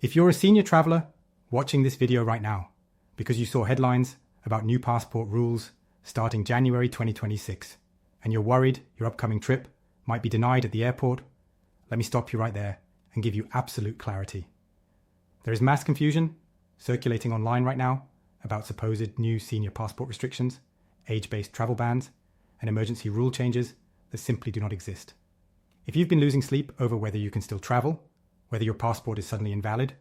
If you're a senior traveler watching this video right now because you saw headlines about new passport rules starting January 2026 and you're worried your upcoming trip might be denied at the airport, let me stop you right there and give you absolute clarity. There is mass confusion circulating online right now about supposed new senior passport restrictions, age-based travel bans, and emergency rule changes that simply do not exist. If you've been losing sleep over whether you can still travel, whether your passport is suddenly invalid,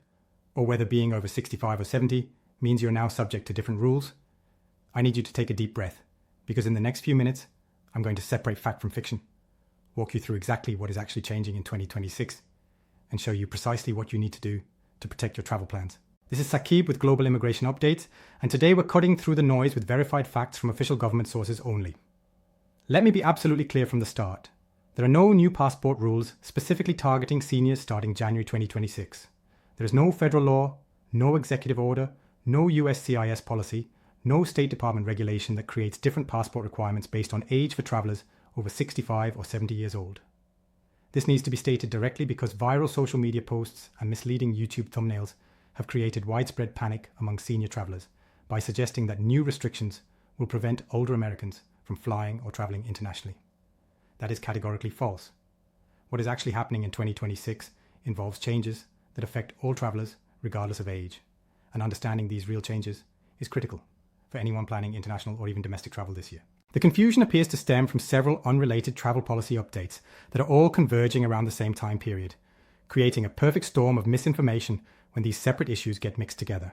or whether being over 65 or 70 means you're now subject to different rules, I need you to take a deep breath, because in the next few minutes, I'm going to separate fact from fiction, walk you through exactly what is actually changing in 2026, and show you precisely what you need to do to protect your travel plans. This is Saqib with Global Immigration Updates, and today we're cutting through the noise with verified facts from official government sources only. Let me be absolutely clear from the start. There are no new passport rules specifically targeting seniors starting January 2026. There is no federal law, no executive order, no USCIS policy, no State Department regulation that creates different passport requirements based on age for travelers over 65 or 70 years old. This needs to be stated directly because viral social media posts and misleading YouTube thumbnails have created widespread panic among senior travelers by suggesting that new restrictions will prevent older Americans from flying or traveling internationally. That is categorically false. What is actually happening in 2026 involves changes that affect all travelers regardless of age, and understanding these real changes is critical for anyone planning international or even domestic travel this year. The confusion appears to stem from several unrelated travel policy updates that are all converging around the same time period, creating a perfect storm of misinformation when these separate issues get mixed together.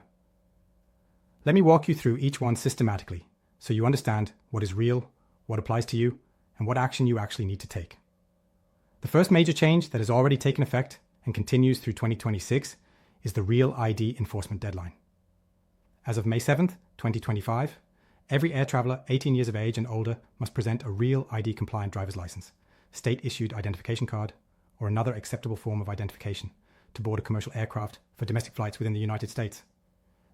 Let me walk you through each one systematically so you understand what is real, what applies to you, and what action you actually need to take. The first major change that has already taken effect and continues through 2026 is the Real ID enforcement deadline. As of May 7th, 2025, every air traveller 18 years of age and older must present a Real ID compliant driver's license, state-issued identification card, or another acceptable form of identification to board a commercial aircraft for domestic flights within the United States.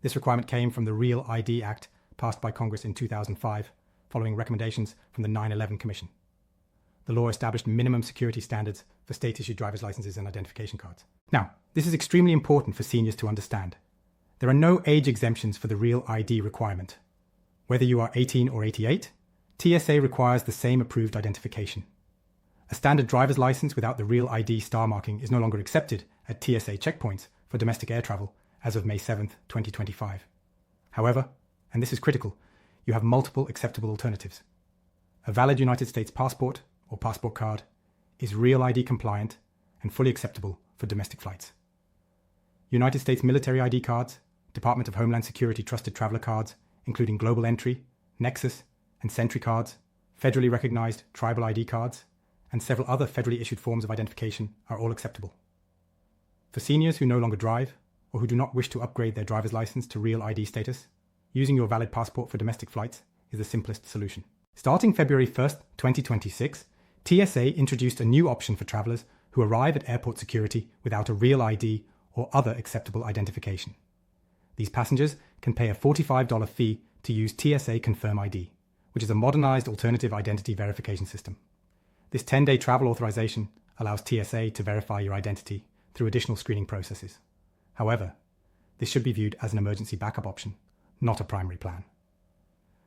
This requirement came from the Real ID Act passed by Congress in 2005, following recommendations from the 9/11 Commission. The law established minimum security standards for state-issued driver's licenses and identification cards. Now, this is extremely important for seniors to understand. There are no age exemptions for the Real ID requirement. Whether you are 18 or 88, TSA requires the same approved identification. A standard driver's license without the Real ID star marking is no longer accepted at TSA checkpoints for domestic air travel as of May 7th, 2025. However, and this is critical, you have multiple acceptable alternatives. A valid United States passport or passport card is Real ID compliant and fully acceptable for domestic flights. United States military ID cards, Department of Homeland Security trusted traveler cards, including Global Entry, Nexus, and Sentry cards, federally recognized tribal ID cards, and several other federally issued forms of identification are all acceptable. For seniors who no longer drive or who do not wish to upgrade their driver's license to Real ID status, using your valid passport for domestic flights is the simplest solution. Starting February 1st, 2026, TSA introduced a new option for travelers who arrive at airport security without a Real ID or other acceptable identification. These passengers can pay a $45 fee to use TSA Confirm ID, which is a modernized alternative identity verification system. This 10-day travel authorization allows TSA to verify your identity through additional screening processes. However, this should be viewed as an emergency backup option, not a primary plan.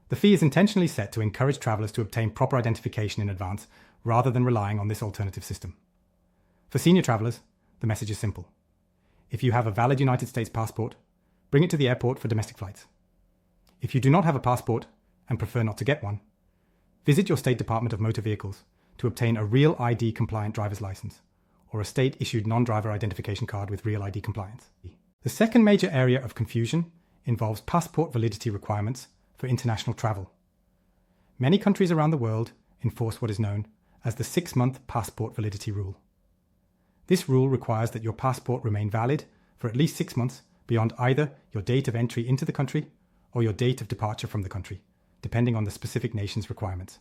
The fee is intentionally set to encourage travelers to obtain proper identification in advance rather than relying on this alternative system. For senior travelers, the message is simple. If you have a valid United States passport, bring it to the airport for domestic flights. If you do not have a passport and prefer not to get one, visit your State Department of Motor Vehicles to obtain a Real ID compliant driver's license or a state-issued non-driver identification card with Real ID compliance. The second major area of confusion involves passport validity requirements for international travel. Many countries around the world enforce what is known as the 6-month passport validity rule. This rule requires that your passport remain valid for at least 6 months beyond either your date of entry into the country or your date of departure from the country, depending on the specific nation's requirements.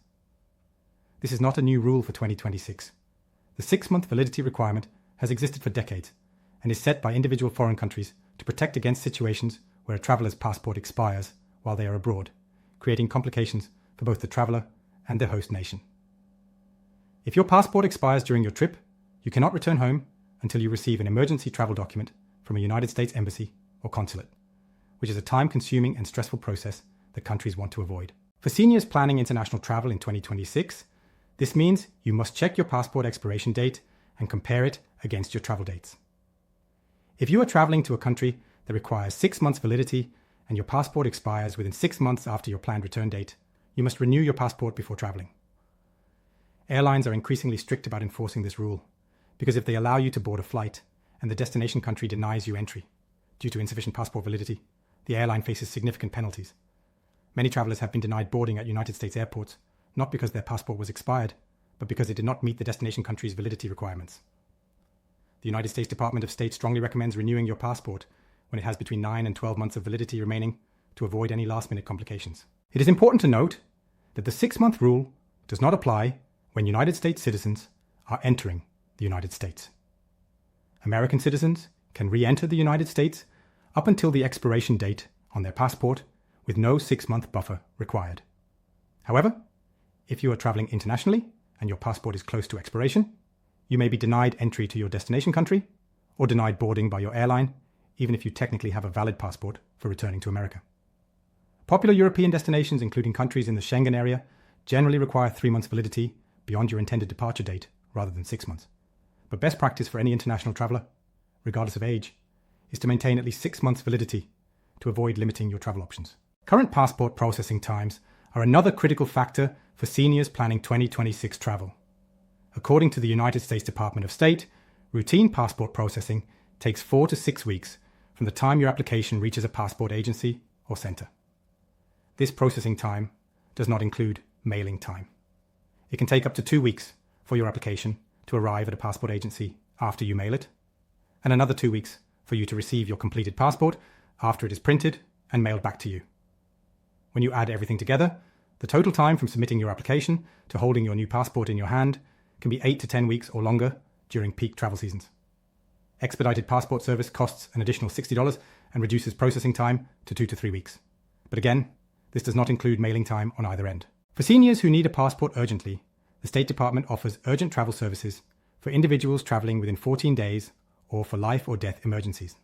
This is not a new rule for 2026. The 6-month validity requirement has existed for decades and is set by individual foreign countries to protect against situations where a traveller's passport expires while they are abroad, creating complications for both the traveller and the host nation. If your passport expires during your trip, you cannot return home until you receive an emergency travel document from a United States embassy or consulate, which is a time-consuming and stressful process that countries want to avoid. For seniors planning international travel in 2026, this means you must check your passport expiration date and compare it against your travel dates. If you are traveling to a country that requires 6 months validity and your passport expires within 6 months after your planned return date, you must renew your passport before traveling. Airlines are increasingly strict about enforcing this rule, because if they allow you to board a flight and the destination country denies you entry due to insufficient passport validity, the airline faces significant penalties. Many travelers have been denied boarding at United States airports, not because their passport was expired, but because it did not meet the destination country's validity requirements. The United States Department of State strongly recommends renewing your passport when it has between 9 and 12 months of validity remaining to avoid any last-minute complications. It is important to note that the 6-month rule does not apply when United States citizens are entering the United States. American citizens can re-enter the United States up until the expiration date on their passport with no 6-month buffer required. However, if you are traveling internationally and your passport is close to expiration, you may be denied entry to your destination country or denied boarding by your airline, even if you technically have a valid passport for returning to America. Popular European destinations, including countries in the Schengen area, generally require 3 months validity beyond your intended departure date rather than 6 months. But best practice for any international traveller, regardless of age, is to maintain at least 6 months validity to avoid limiting your travel options. Current passport processing times are another critical factor for seniors planning 2026 travel. According to the United States Department of State, routine passport processing takes 4 to 6 weeks from the time your application reaches a passport agency or centre. This processing time does not include mailing time. It can take up to 2 weeks for your application to arrive at a passport agency after you mail it, and another 2 weeks for you to receive your completed passport after it is printed and mailed back to you. When you add everything together, the total time from submitting your application to holding your new passport in your hand can be 8 to 10 weeks or longer during peak travel seasons. Expedited passport service costs an additional $60 and reduces processing time to 2 to 3 weeks. But again, this does not include mailing time on either end. For seniors who need a passport urgently, the State Department offers urgent travel services for individuals traveling within 14 days or for life or death emergencies.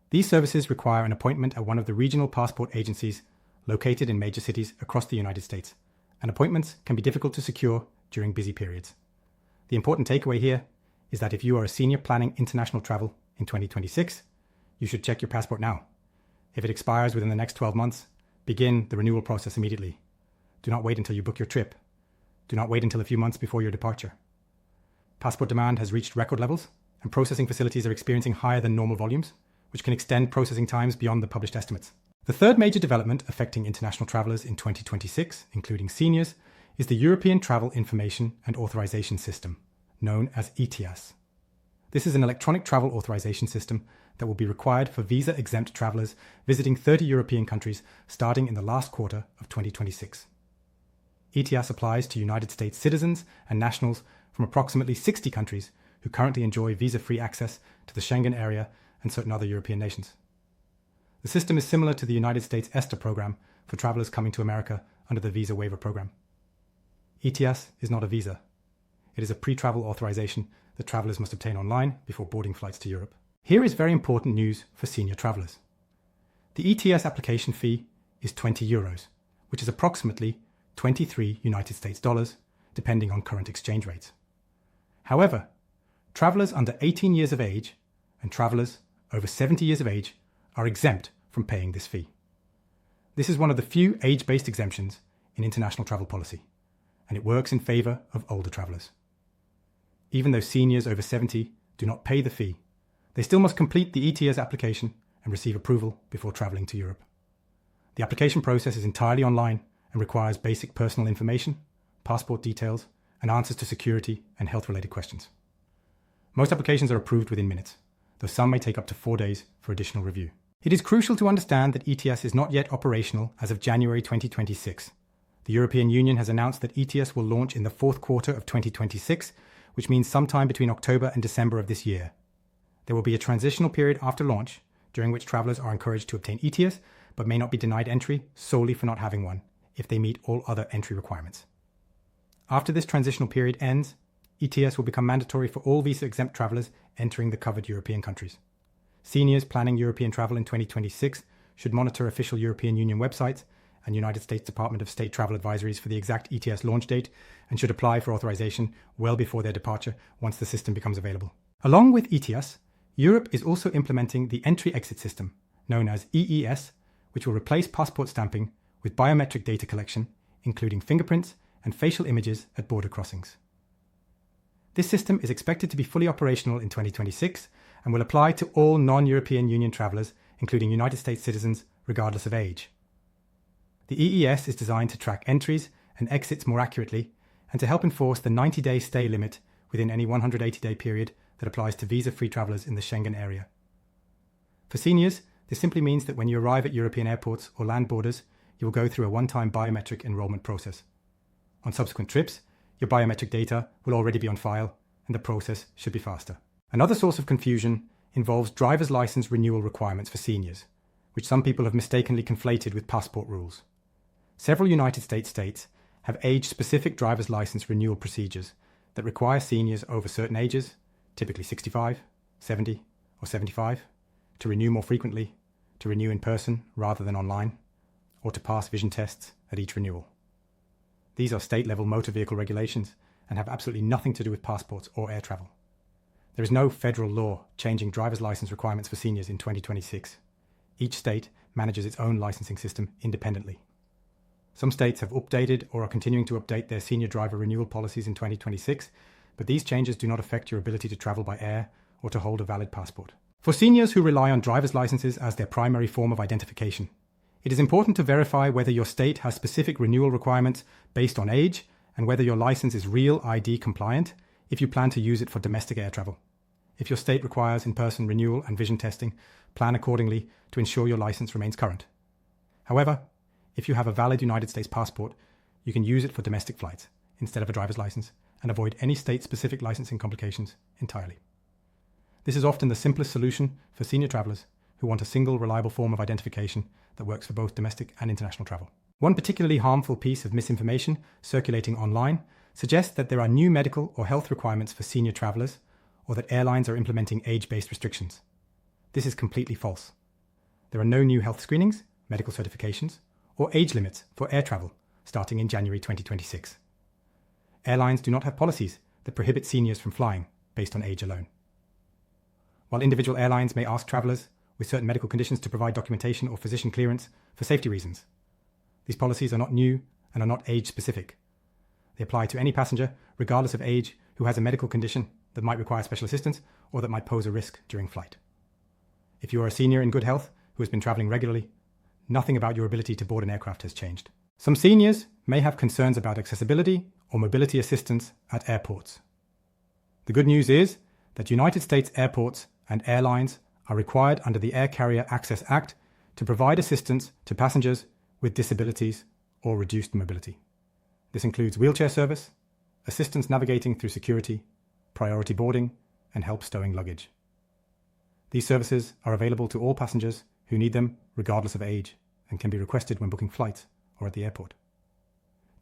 These services require an appointment at one of the regional passport agencies located in major cities across the United States, and appointments can be difficult to secure during busy periods. The important takeaway here is that if you are a senior planning international travel in 2026, you should check your passport now. If it expires within the next 12 months, begin the renewal process immediately. Do not wait until you book your trip. Do not wait until a few months before your departure. Passport demand has reached record levels, and processing facilities are experiencing higher than normal volumes, which can extend processing times beyond the published estimates. The third major development affecting international travellers in 2026, including seniors, is the European Travel Information and Authorization System, known as ETIAS. This is an electronic travel authorization system that will be required for visa-exempt travellers visiting 30 European countries starting in the last quarter of 2026. ETIAS applies to United States citizens and nationals from approximately 60 countries who currently enjoy visa-free access to the Schengen area and certain other European nations. The system is similar to the United States ESTA program for travellers coming to America under the Visa Waiver Program. ETIAS is not a visa. It is a pre-travel authorization that travellers must obtain online before boarding flights to Europe. Here is very important news for senior travellers. The ETIAS application fee is €20, which is approximately 23 United States dollars, depending on current exchange rates. However, travellers under 18 years of age and travellers over 70 years of age are exempt from paying this fee. This is one of the few age-based exemptions in international travel policy, and it works in favour of older travellers. Even though seniors over 70 do not pay the fee, they still must complete the ETIAS application and receive approval before travelling to Europe. The application process is entirely online and requires basic personal information, passport details, and answers to security and health-related questions. Most applications are approved within minutes, though some may take up to 4 days for additional review. It is crucial to understand that ETIAS is not yet operational as of January 2026. The European Union has announced that ETIAS will launch in the fourth quarter of 2026, which means sometime between October and December of this year. There will be a transitional period after launch, during which travellers are encouraged to obtain ETIAS, but may not be denied entry solely for not having one, if they meet all other entry requirements. After this transitional period ends, ETIAS will become mandatory for all visa-exempt travellers entering the covered European countries. seniors planning European travel in 2026 should monitor official European Union websites and United States Department of State travel advisories for the exact ETIAS launch date and should apply for authorization well before their departure once the system becomes available. Along with ETIAS, Europe is also implementing the entry-exit system, known as EES, which will replace passport stamping with biometric data collection, including fingerprints and facial images at border crossings. This system is expected to be fully operational in 2026 and will apply to all non-European Union travellers, including United States citizens, regardless of age. The EES is designed to track entries and exits more accurately and to help enforce the 90-day stay limit within any 180-day period that applies to visa-free travellers in the Schengen area. For seniors, this simply means that when you arrive at European airports or land borders, you will go through a one-time biometric enrolment process. On subsequent trips, your biometric data will already be on file, and the process should be faster. Another source of confusion involves driver's license renewal requirements for seniors, which some people have mistakenly conflated with passport rules. Several United States states have age-specific driver's license renewal procedures that require seniors over certain ages, typically 65, 70, or 75, to renew more frequently, to renew in person rather than online, or to pass vision tests at each renewal. These are state-level motor vehicle regulations and have absolutely nothing to do with passports or air travel. There is no federal law changing driver's license requirements for seniors in 2026. Each state manages its own licensing system independently. Some states have updated or are continuing to update their senior driver renewal policies in 2026, but these changes do not affect your ability to travel by air or to hold a valid passport. For seniors who rely on driver's licenses as their primary form of identification, it is important to verify whether your state has specific renewal requirements based on age and whether your license is real ID compliant if you plan to use it for domestic air travel. If your state requires in-person renewal and vision testing, plan accordingly to ensure your license remains current. However, if you have a valid United States passport, you can use it for domestic flights instead of a driver's license and avoid any state-specific licensing complications entirely. This is often the simplest solution for senior travellers who want a single reliable form of identification that works for both domestic and international travel. One particularly harmful piece of misinformation circulating online suggests that there are new medical or health requirements for senior travellers or that airlines are implementing age-based restrictions. This is completely false. There are no new health screenings, medical certifications, or age limits for air travel starting in January 2026. Airlines do not have policies that prohibit seniors from flying based on age alone. While individual airlines may ask travellers with certain medical conditions to provide documentation or physician clearance for safety reasons, these policies are not new and are not age-specific. They apply to any passenger, regardless of age, who has a medical condition that might require special assistance or that might pose a risk during flight. If you are a senior in good health who has been travelling regularly, nothing about your ability to board an aircraft has changed. Some seniors may have concerns about accessibility or mobility assistance at airports. The good news is that United States airports and airlines are required under the Air Carrier Access Act to provide assistance to passengers with disabilities or reduced mobility. This includes wheelchair service, assistance navigating through security, priority boarding, and help stowing luggage. These services are available to all passengers who need them regardless of age and can be requested when booking flights or at the airport.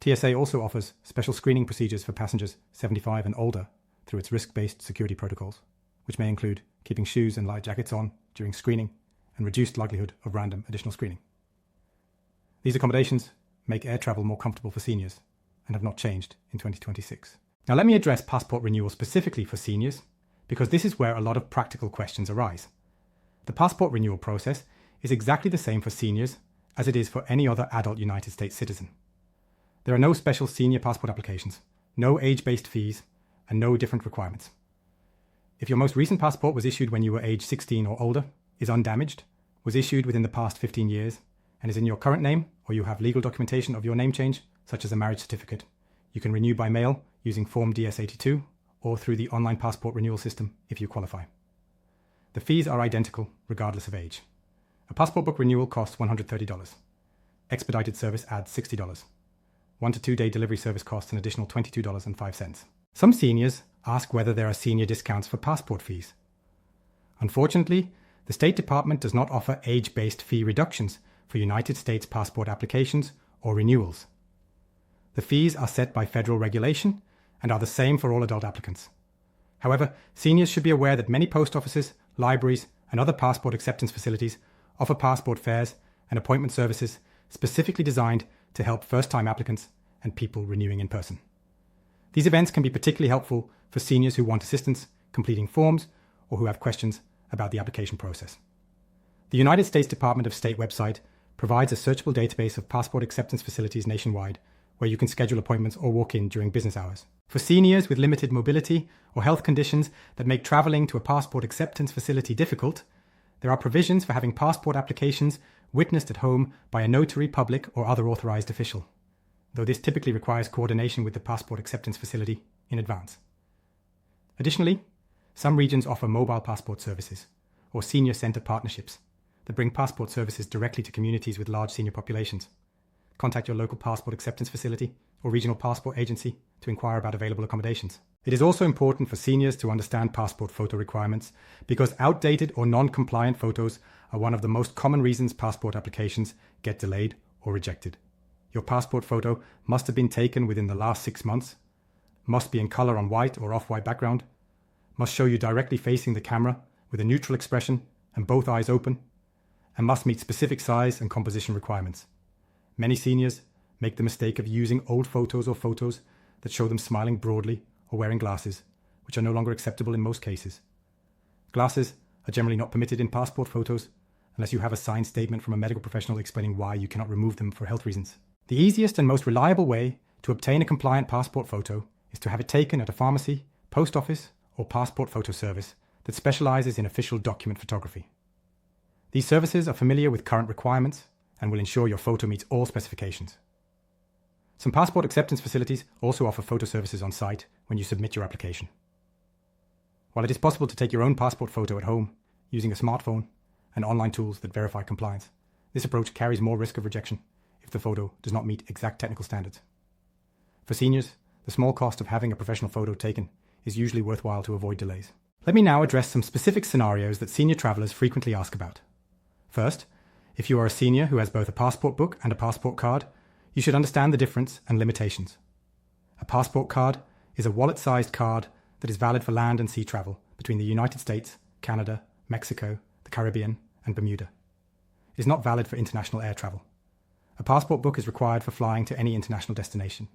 TSA also offers special screening procedures for passengers 75 and older through its risk-based security protocols, which may include keeping shoes and light jackets on during screening and reduced likelihood of random additional screening. These accommodations make air travel more comfortable for seniors and have not changed in 2026. Now let me address passport renewal specifically for seniors, because this is where a lot of practical questions arise. The passport renewal process is exactly the same for seniors as it is for any other adult United States citizen. There are no special senior passport applications, no age-based fees, and no different requirements. If your most recent passport was issued when you were age 16 or older, is undamaged, was issued within the past 15 years, and is in your current name, or you have legal documentation of your name change, such as a marriage certificate, you can renew by mail using Form DS-82 or through the online passport renewal system if you qualify. The fees are identical regardless of age. A passport book renewal costs $130. Expedited service adds $60. 1 to 2 day delivery service costs an additional $22.05. Some seniors ask whether there are senior discounts for passport fees. Unfortunately, the State Department does not offer age-based fee reductions for United States passport applications or renewals. The fees are set by federal regulation and are the same for all adult applicants. However, seniors should be aware that many post offices, libraries, and other passport acceptance facilities offer passport fairs and appointment services specifically designed to help first-time applicants and people renewing in person. These events can be particularly helpful for seniors who want assistance completing forms or who have questions about the application process. The United States Department of State website provides a searchable database of passport acceptance facilities nationwide where you can schedule appointments or walk in during business hours. For seniors with limited mobility or health conditions that make traveling to a passport acceptance facility difficult, there are provisions for having passport applications witnessed at home by a notary public or other authorized official, though this typically requires coordination with the passport acceptance facility in advance. Additionally, some regions offer mobile passport services or senior center partnerships that bring passport services directly to communities with large senior populations. Contact your local passport acceptance facility or regional passport agency to inquire about available accommodations. It is also important for seniors to understand passport photo requirements because outdated or non-compliant photos are one of the most common reasons passport applications get delayed or rejected. Your passport photo must have been taken within the last 6 months, must be in color on white or off-white background, must show you directly facing the camera with a neutral expression and both eyes open, and must meet specific size and composition requirements. Many seniors make the mistake of using old photos or photos that show them smiling broadly or wearing glasses, which are no longer acceptable in most cases. Glasses are generally not permitted in passport photos unless you have a signed statement from a medical professional explaining why you cannot remove them for health reasons. The easiest and most reliable way to obtain a compliant passport photo is to have it taken at a pharmacy, post office, or passport photo service that specializes in official document photography. These services are familiar with current requirements and will ensure your photo meets all specifications. Some passport acceptance facilities also offer photo services on site when you submit your application. While it is possible to take your own passport photo at home using a smartphone and online tools that verify compliance, this approach carries more risk of rejection if the photo does not meet exact technical standards. For seniors, the small cost of having a professional photo taken is usually worthwhile to avoid delays. Let me now address some specific scenarios that senior travelers frequently ask about. First, if you are a senior who has both a passport book and a passport card, you should understand the difference and limitations. A passport card is a wallet-sized card that is valid for land and sea travel between the United States, Canada, Mexico, the Caribbean, and Bermuda. It is not valid for international air travel. A passport book is required for flying to any international destination.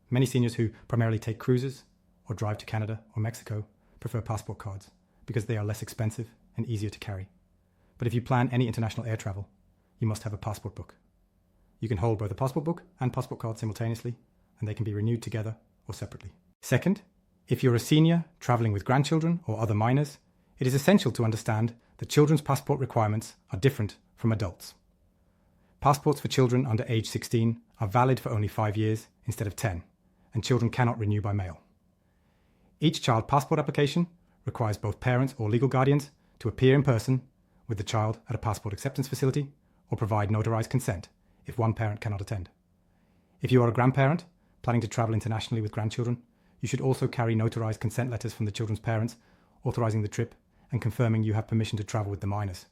Many seniors who primarily take cruises or drive to Canada or Mexico prefer passport cards because they are less expensive and easier to carry. But if you plan any international air travel, you must have a passport book. You can hold both a passport book and passport card simultaneously, and they can be renewed together or separately. Second, if you're a senior traveling with grandchildren or other minors, it is essential to understand that children's passport requirements are different from adults. Passports for children under age 16 are valid for only 5 years instead of 10, and children cannot renew by mail. Each child passport application requires both parents or legal guardians to appear in person with the child at a passport acceptance facility or provide notarized consent if one parent cannot attend. If you are a grandparent planning to travel internationally with grandchildren, you should also carry notarized consent letters from the children's parents authorizing the trip and confirming you have permission to travel with the minors.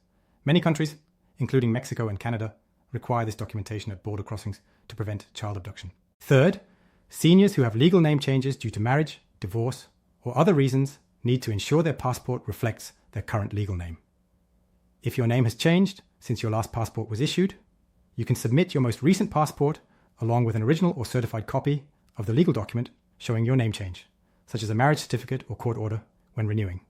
Many countries, including Mexico and Canada, require this documentation at border crossings to prevent child abduction. Third, seniors who have legal name changes due to marriage, divorce, or other reasons need to ensure their passport reflects their current legal name. If your name has changed since your last passport was issued, you can submit your most recent passport along with an original or certified copy of the legal document showing your name change, such as a marriage certificate or court order, when renewing.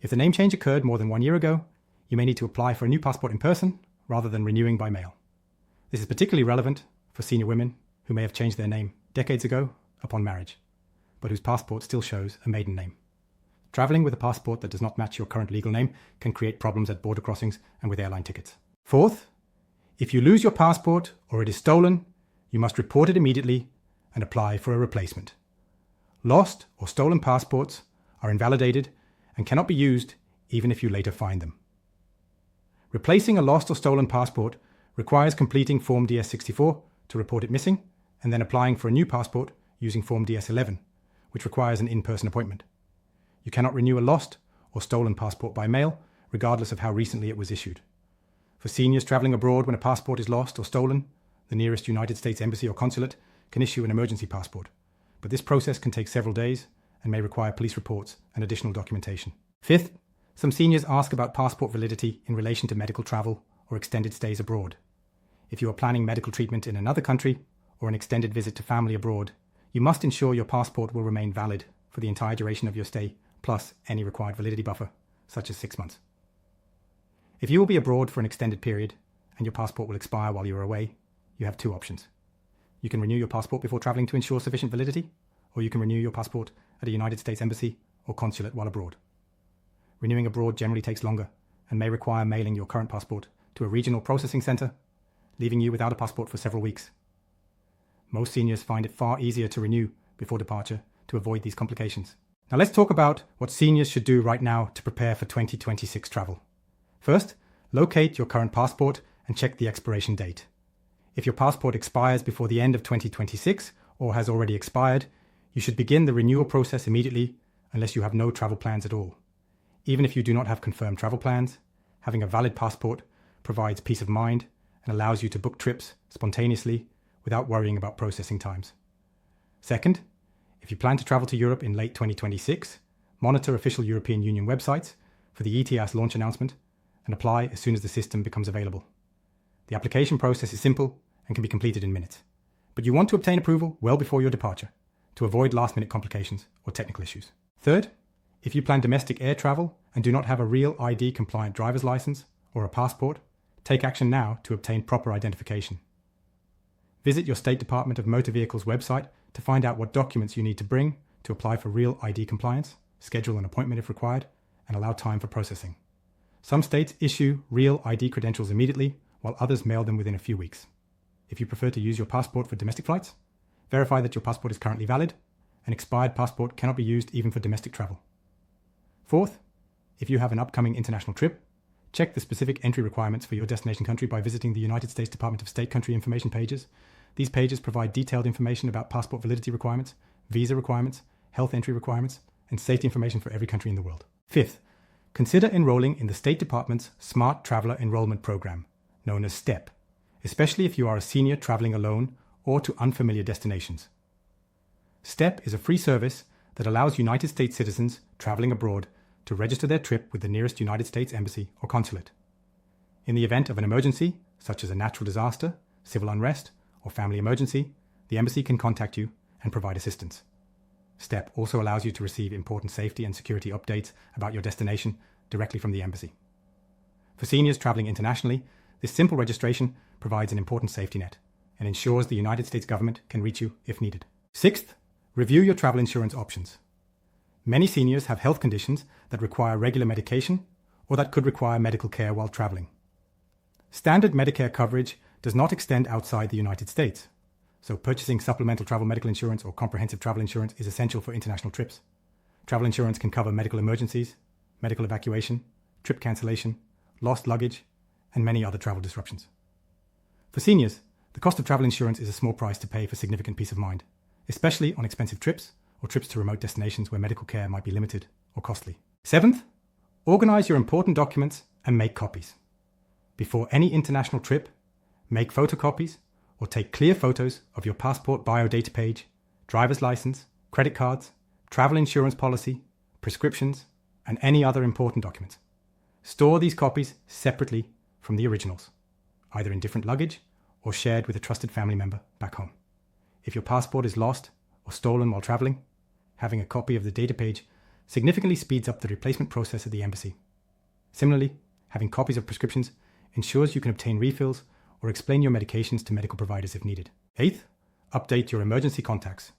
If the name change occurred more than 1 year ago, you may need to apply for a new passport in person rather than renewing by mail. This is particularly relevant for senior women who may have changed their name decades ago upon marriage, but whose passport still shows a maiden name. Traveling with a passport that does not match your current legal name can create problems at border crossings and with airline tickets. Fourth, if you lose your passport or it is stolen, you must report it immediately and apply for a replacement. Lost or stolen passports are invalidated and cannot be used even if you later find them. Replacing a lost or stolen passport requires completing Form DS-64 to report it missing and then applying for a new passport using Form DS-11, which requires an in-person appointment. You cannot renew a lost or stolen passport by mail, regardless of how recently it was issued. For seniors traveling abroad when a passport is lost or stolen, the nearest United States Embassy or consulate can issue an emergency passport, but this process can take several days and may require police reports and additional documentation. Fifth, Some seniors ask about passport validity in relation to medical travel or extended stays abroad. If you are planning medical treatment in another country or an extended visit to family abroad, you must ensure your passport will remain valid for the entire duration of your stay, plus any required validity buffer, such as 6 months. If you will be abroad for an extended period and your passport will expire while you are away, you have two options. You can renew your passport before traveling to ensure sufficient validity, or you can renew your passport at a United States embassy or consulate while abroad. Renewing abroad generally takes longer and may require mailing your current passport to a regional processing centre, leaving you without a passport for several weeks. Most seniors find it far easier to renew before departure to avoid these complications. Now let's talk about what seniors should do right now to prepare for 2026 travel. First, locate your current passport and check the expiration date. If your passport expires before the end of 2026 or has already expired, you should begin the renewal process immediately unless you have no travel plans at all. Even if you do not have confirmed travel plans, having a valid passport provides peace of mind and allows you to book trips spontaneously without worrying about processing times. Second, if you plan to travel to Europe in late 2026, monitor official European Union websites for the ETIAS launch announcement and apply as soon as the system becomes available. The application process is simple and can be completed in minutes, but you want to obtain approval well before your departure to avoid last-minute complications or technical issues. Third, if you plan domestic air travel and do not have a real ID-compliant driver's license or a passport, take action now to obtain proper identification. Visit your State Department of Motor Vehicles website to find out what documents you need to bring to apply for real ID compliance, schedule an appointment if required, and allow time for processing. Some states issue real ID credentials immediately, while others mail them within a few weeks. If you prefer to use your passport for domestic flights, verify that your passport is currently valid. An expired passport cannot be used even for domestic travel. Fourth, if you have an upcoming international trip, check the specific entry requirements for your destination country by visiting the United States Department of State country information pages. These pages provide detailed information about passport validity requirements, visa requirements, health entry requirements, and safety information for every country in the world. Fifth, consider enrolling in the State Department's Smart Traveler Enrollment Program, known as STEP, especially if you are a senior traveling alone or to unfamiliar destinations. STEP is a free service that allows United States citizens traveling abroad to register their trip with the nearest United States embassy or consulate. In the event of an emergency, such as a natural disaster, civil unrest, or family emergency, the embassy can contact you and provide assistance. STEP also allows you to receive important safety and security updates about your destination directly from the embassy. For seniors traveling internationally, this simple registration provides an important safety net and ensures the United States government can reach you if needed. Sixth, review your travel insurance options. Many seniors have health conditions that require regular medication or that could require medical care while traveling. Standard Medicare coverage does not extend outside the United States, so purchasing supplemental travel medical insurance or comprehensive travel insurance is essential for international trips. Travel insurance can cover medical emergencies, medical evacuation, trip cancellation, lost luggage, and many other travel disruptions. For seniors, the cost of travel insurance is a small price to pay for significant peace of mind, especially on expensive trips or trips to remote destinations where medical care might be limited or costly. Seventh, organize your important documents and make copies. Before any international trip, make photocopies or take clear photos of your passport biodata page, driver's license, credit cards, travel insurance policy, prescriptions, and any other important documents. Store these copies separately from the originals, either in different luggage or shared with a trusted family member back home. If your passport is lost or stolen while traveling, having a copy of the data page significantly speeds up the replacement process at the embassy. Similarly, having copies of prescriptions ensures you can obtain refills or explain your medications to medical providers if needed. Eighth, update your emergency contacts.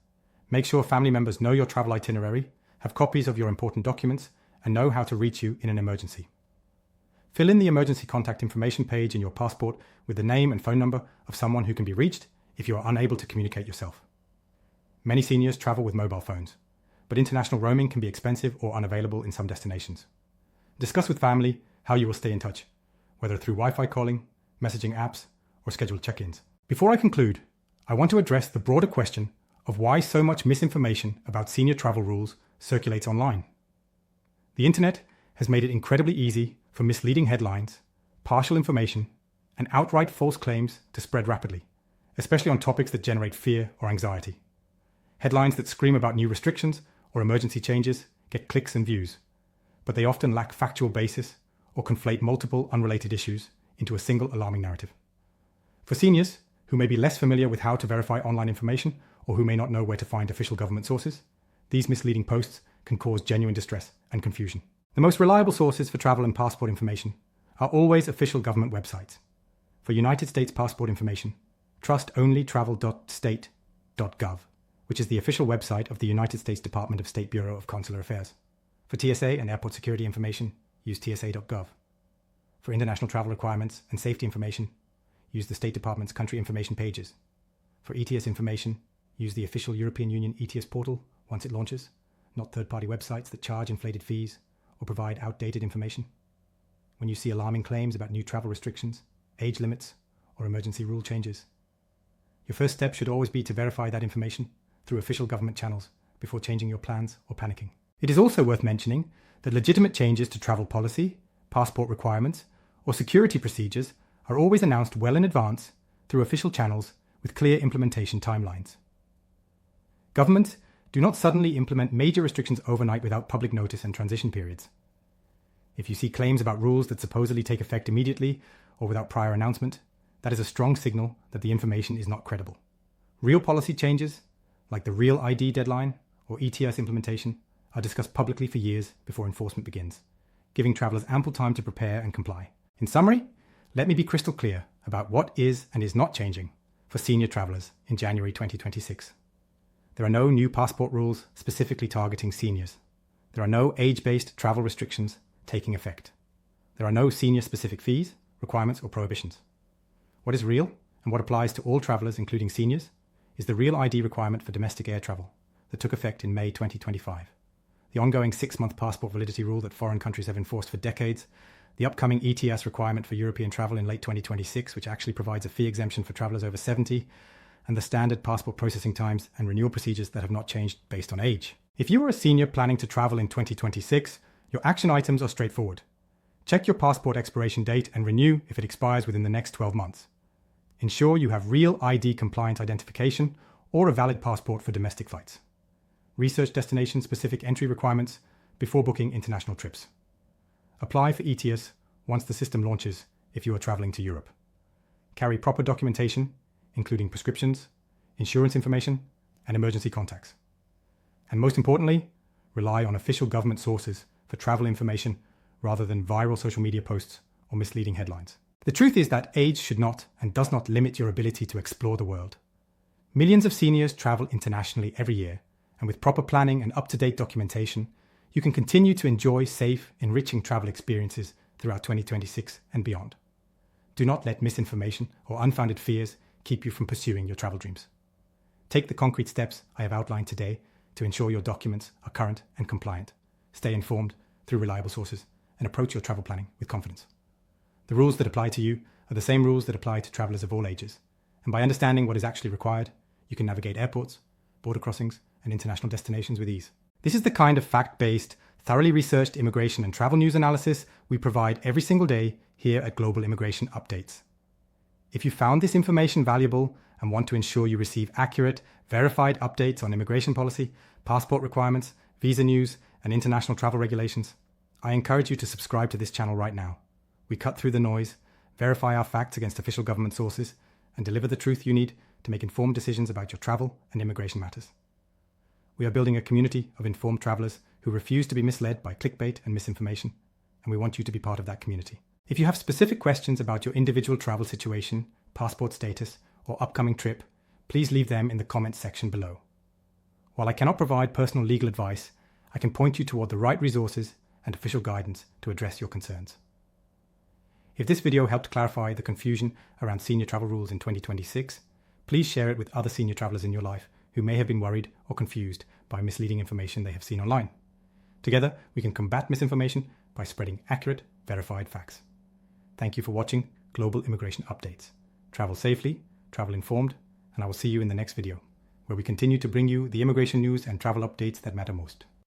Make sure family members know your travel itinerary, have copies of your important documents, and know how to reach you in an emergency. Fill in the emergency contact information page in your passport with the name and phone number of someone who can be reached if you are unable to communicate yourself. Many seniors travel with mobile phones, but international roaming can be expensive or unavailable in some destinations. Discuss with family how you will stay in touch, whether through Wi-Fi calling, messaging apps, or scheduled check-ins. Before I conclude, I want to address the broader question of why so much misinformation about senior travel rules circulates online. The internet has made it incredibly easy for misleading headlines, partial information, and outright false claims to spread rapidly, especially on topics that generate fear or anxiety. Headlines that scream about new restrictions or emergency changes get clicks and views, but they often lack factual basis or conflate multiple unrelated issues into a single alarming narrative. For seniors who may be less familiar with how to verify online information or who may not know where to find official government sources, these misleading posts can cause genuine distress and confusion. The most reliable sources for travel and passport information are always official government websites. For United States passport information, trust only travel.state.gov, which is the official website of the United States Department of State Bureau of Consular Affairs. For TSA and airport security information, use tsa.gov. For international travel requirements and safety information, use the State Department's country information pages. For ETIAS information, use the official European Union ETIAS portal once it launches, not third-party websites that charge inflated fees or provide outdated information. When you see alarming claims about new travel restrictions, age limits, or emergency rule changes, your first step should always be to verify that information through official government channels before changing your plans or panicking. It is also worth mentioning that legitimate changes to travel policy, passport requirements, or security procedures are always announced well in advance through official channels with clear implementation timelines. Governments do not suddenly implement major restrictions overnight without public notice and transition periods. If you see claims about rules that supposedly take effect immediately or without prior announcement, that is a strong signal that the information is not credible. Real policy changes, like the Real ID deadline or ETIAS implementation, are discussed publicly for years before enforcement begins, giving travelers ample time to prepare and comply. In summary, let me be crystal clear about what is and is not changing for senior travelers in January 2026. There are no new passport rules specifically targeting seniors. There are no age-based travel restrictions taking effect. There are no senior-specific fees, requirements, or prohibitions. What is real, and what applies to all travelers, including seniors, is the Real ID requirement for domestic air travel that took effect in May 2025. The ongoing 6-month passport validity rule that foreign countries have enforced for decades, the upcoming ETIAS requirement for European travel in late 2026, which actually provides a fee exemption for travelers over 70, and the standard passport processing times and renewal procedures that have not changed based on age. If you are a senior planning to travel in 2026, your action items are straightforward. Check your passport expiration date and renew if it expires within the next 12 months. Ensure you have Real ID compliant identification or a valid passport for domestic flights. Research destination-specific entry requirements before booking international trips. Apply for ETIAS once the system launches if you are traveling to Europe. Carry proper documentation, including prescriptions, insurance information, and emergency contacts. And most importantly, rely on official government sources for travel information rather than viral social media posts or misleading headlines. The truth is that age should not and does not limit your ability to explore the world. Millions of seniors travel internationally every year, and with proper planning and up-to-date documentation, you can continue to enjoy safe, enriching travel experiences throughout 2026 and beyond. Do not let misinformation or unfounded fears keep you from pursuing your travel dreams. Take the concrete steps I have outlined today to ensure your documents are current and compliant. Stay informed through reliable sources and approach your travel planning with confidence. The rules that apply to you are the same rules that apply to travelers of all ages, and by understanding what is actually required, you can navigate airports, border crossings, and international destinations with ease. This is the kind of fact-based, thoroughly researched immigration and travel news analysis we provide every single day here at Global Immigration Updates. If you found this information valuable and want to ensure you receive accurate, verified updates on immigration policy, passport requirements, visa news, and international travel regulations, I encourage you to subscribe to this channel right now. We cut through the noise, verify our facts against official government sources, and deliver the truth you need to make informed decisions about your travel and immigration matters. We are building a community of informed travelers who refuse to be misled by clickbait and misinformation, and we want you to be part of that community. If you have specific questions about your individual travel situation, passport status, or upcoming trip, please leave them in the comments section below. While I cannot provide personal legal advice, I can point you toward the right resources and official guidance to address your concerns. If this video helped clarify the confusion around senior travel rules in 2026, please share it with other senior travelers in your life who may have been worried or confused by misleading information they have seen online. Together, we can combat misinformation by spreading accurate, verified facts. Thank you for watching Global Immigration Updates. Travel safely, travel informed, and I will see you in the next video, where we continue to bring you the immigration news and travel updates that matter most.